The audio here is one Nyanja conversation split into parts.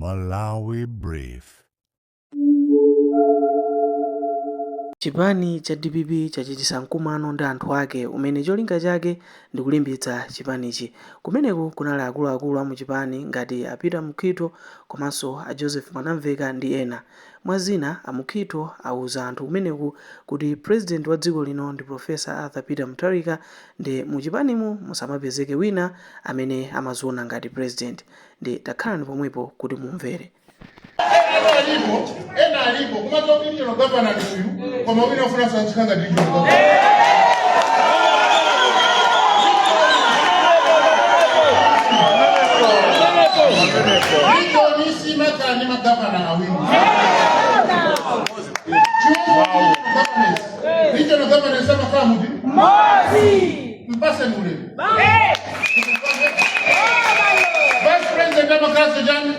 Malawi Brief. Chipani cha DPP chachitisa mkumano ndi anthu ake umene cholinga chake ndi kulimbitsa chipanichi. Kumeneku kunali akuluakulu a mu chipani ngati a Peter Mukhito komanso a Joseph Mwanamveka ndi ena. Mwazina a Mukhito auza anthu kumeneku kuti president wa dziko lino ndi Profesa Arthur Peter Mutharika ndi mu chipanimu musamapezeke wina amene amaziona ngati president. Ndi takhalani pomwepo kuti mumvere. Ena alipo kumazo regional governor uyu kwa mawina ofuna sanchikanga regional governor. Region isi makani magavana awini. Regional governor sama kamuti. Mpase mule. Vice President ama kasi jani.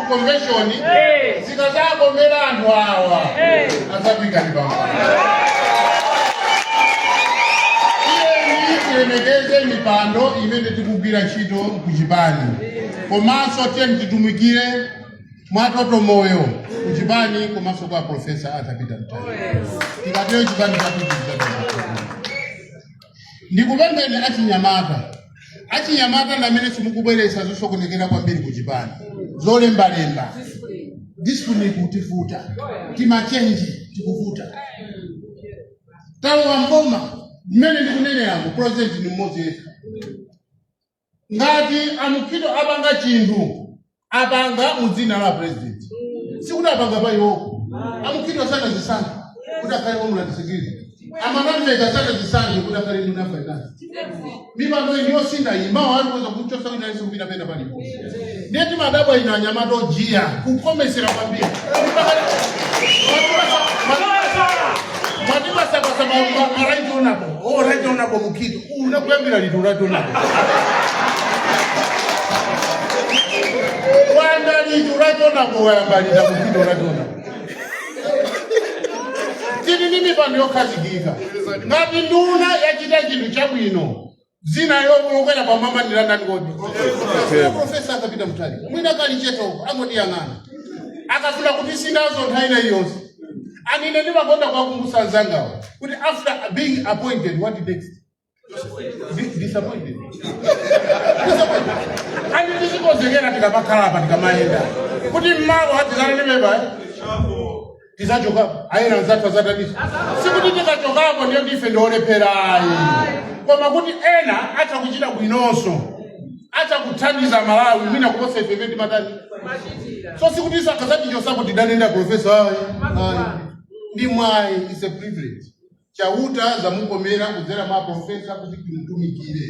Convention sikazako mbele antu hawa asabika ni bamba iye nimegeze mipando imende tikubira ntchito kuchipani komanso tiyeni titumikire mwatoto moyo kuchipani komanso kwa Profesa Arthur Peter Mutharika tikatero chipani ndikupembeni achinyamata namene simukubweresa zosokonekera kwambiri kuchipani zolembalemba discipline kutifuta timachenji tikufuta tawo mboma mmene ndikunene yangu president ni mmodzi yekha ngati Mukhito apanga chinthu apanga mudzina la president sikuti apanga pa iwo Mukhito sana zisankha kuti akhale wamulatisikiriza Mwanamveka sana zisankha kuti akhale muna finance mipando ino yosinda imawo alikuweza kuchosa wina yesu kupita pena palipo ndeti madabwa ina nyamato jia kukomesera kwambia Mwadima sapa maraito unako raito unako Mukhito unakuambila litu raito unako wanda litu raito unako wayambalita Mukhito raito unako tini nimi pando yokazi giga ngati nduna yachita chinthu chabwino zina yokwela kwa mama nilanda ngodi Profesa Arthur Peter Mutharika mwina kali cheto angodi yangana akafuna kuti sinazo nthaina iyonse anine ndimakonda kwa kumbusa nzangawo kuti after being appointed what next disappointed ani ndisikozekera tikapakhala apa tikamaenda kuti mmawa hadzikana nemeba tizachoka ayina nzathu zatadisa sikuti tikachokapo ndiyo ndife ndioleperayi koma kuti ena acha kuchita bwinonso acha kuthandiza Malawi mwina kuposa ife ndi matani so sikuti sakazati chosako tidanenda professor ndi mwayi is a privilege chauta zamukomera kudzera ma professor kuti timtumikire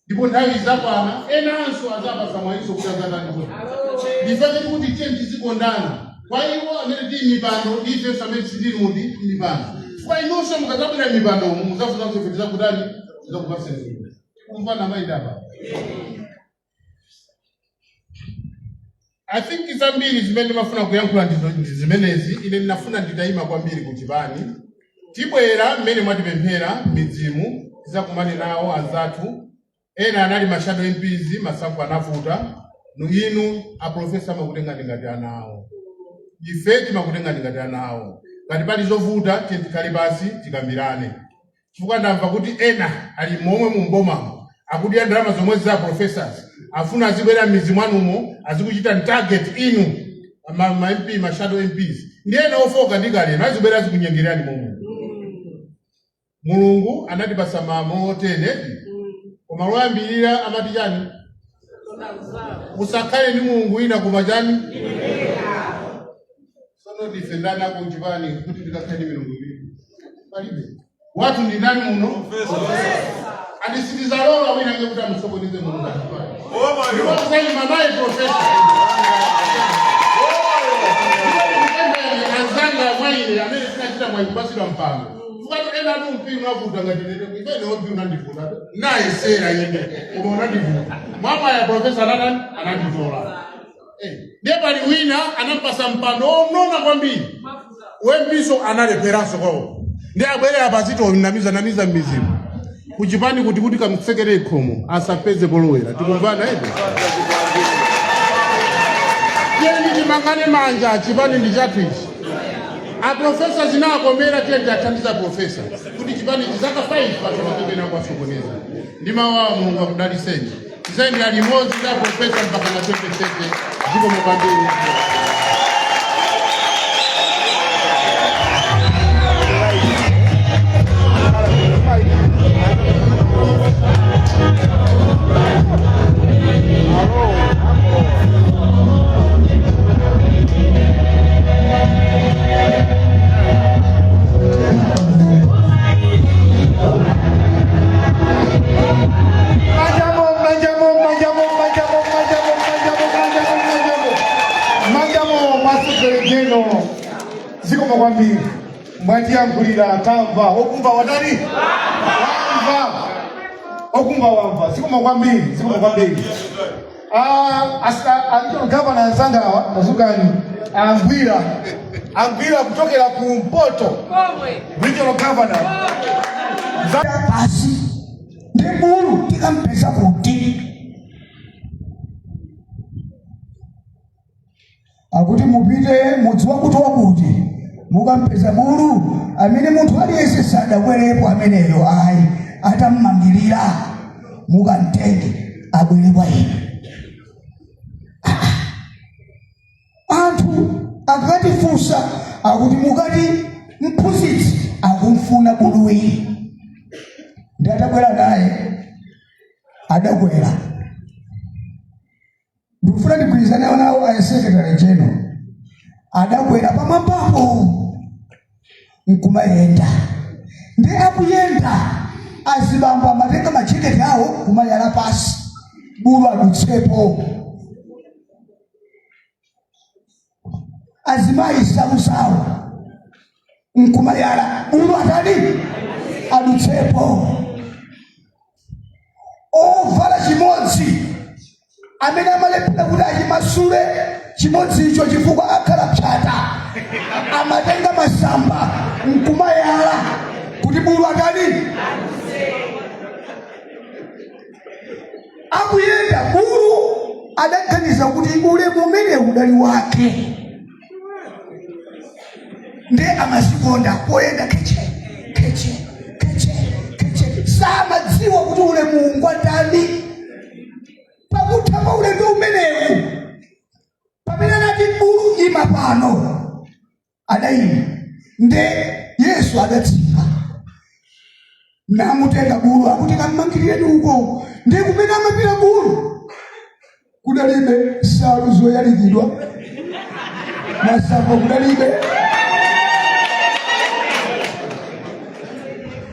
ndipo nthawi zakwana enanso azapasa mwayiso kuti azatani ndifake kuti change zikondana kwa iwo amene ti mipando ife samene sidiri mundi mipando kwa inonso mukazabwera mipando muzafuna kufitiza kutani zakupaseni kumfana maida hapa I think izambiri zimene mafuna kuyankhula zimenezi ine ninafuna nditayima kwambiri kuchipani tibwera mmene mwatipemphera midzimu tizakumane nawo anzathu ena anali mashado MPs masankho anavuta inu a professor makutenga ngati anawo ife timakutenga ngati anawo ngati pali zovuta tikhale basi tikambirane chifukwa ndamva kuti ena ali momwe mumboma akuti ndalama zomwe za professors afuna azibwera mizi mwanumo azikuchita target inu ma MP mashado MPs ndiye ofoka ndikale azibwera azikunyengerani momwe Mulungu anatipasa mamotene koma loyambirira amati chani usakhale ndi Mulungu ina koma chani sono difendana kunjibani kuti ndikakhale milungu ibiri palibe watu ndi nani muno adisitiza lola wina ngekuti amusokonize Mulungu ndipasani mamayi profesa azanga mwaine amene tinachita mwaikubasidwa mpango fukati ena atu mpiri mwavuta ngatinete ikene ompi unandivuta naye sera yende koma unandivuta mama ya profesa nanani ananditola ndiye pali wina anampasa mpando onona kwambiri wembiso analeperanso kwawo ndiye abwere apazito namiza mizimu kuchipani kuti kamtsekere khomo asapeze polowera. Tikumvana edi? Tieni timangane manja chipani ndi chathu ichi. A profesa zinakomera tieni athandiza profesa kuti chipani chizaka 5 pasamatokena kwasokoneza. Ndi mawu a Mulungu akudaliseni. Tisaindi alimodzi za profesa mpaka na 27 ziko mupambeni. Ziko makwambiri mwati yankulira tamva okumva watani wamva okumva wamva ziko makwambiri asa gavana anzangawa nazukani angwira kutokera ku Mpoto regional governor basi ndebulu tikampesa kuti akuti mupite mudzi wakutowa kuti mukampeza bulu amene munthu aliyense sadabwerepo ameneyo ayi atammangirira mukantenge abwere kwa ine. Anthu akatifunsa akuti mukati mphunzitsi akumfuna buluyi ndi atabwera naye adabwera. Ndikufuna ndigwirizane nawo a secretary general adabwera pamwambapo nkumayenda ndi akuyenda azibamba amatenga macheketi awo kumayala pasi bulu adutsepo azimayi samusawo nkumayala bulu atani adutsepo ovala chimodzi amene amalepera kuti achimasule chimodzi icho chifukwa akhala pchata amatenga masamba nkumayala kuti bulu atani akuyenda bulu adaganiza kuti ulemu umene udali wake ndi amazikonda poyenda keche samadziwa kuti ulemu ngwatani pakutama ulemu umenewu pamene anati bulu ima pano adayima nde Yesu adatsika namutenga bulu akuti kammangirire uko ndi kumene amapita bulu kudalibe salu zoyalikidwa masamba kudalibe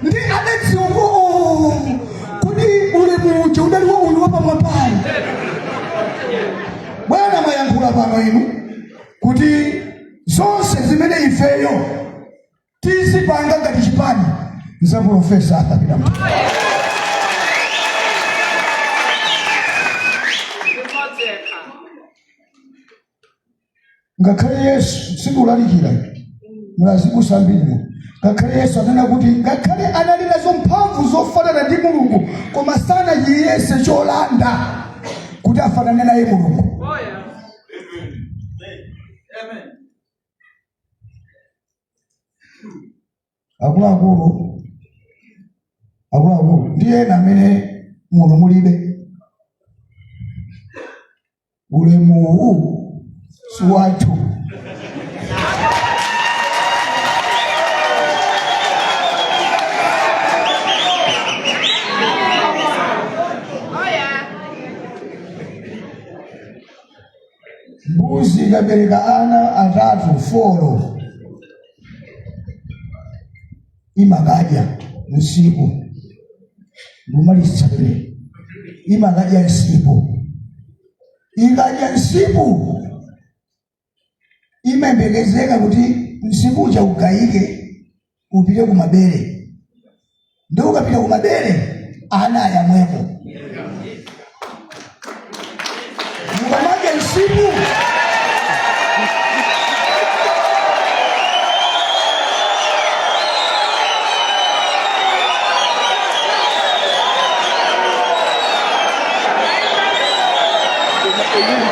ndi adadziwa kuti ulemu uja udaliwo uli wapamwambali. Bwana mayankhula pano inu kuti zonse zimene ifeyo tizipanga ngati chipani za profesa akapita ngakhale Yesu sikulalikira mulazibusa mbiri ngakhale Yesu anena kuti ngakhale anali nazo mphamvu zofanana ndi Mulungu koma sanachiyese cholanda kuti afanane naye Mulungu. Akuluakulu ndiye amene muno mulibe ulemu si wathu. Mbuzi ikabereka ana atatu 4 imakaja usiku lumalisabele imakaja usiku ikaja usiku imembekezeka kuti usiku uja ugaike upite kumabere ndio ukapita kumabere ana ayamwepo mukamaja usiku Ili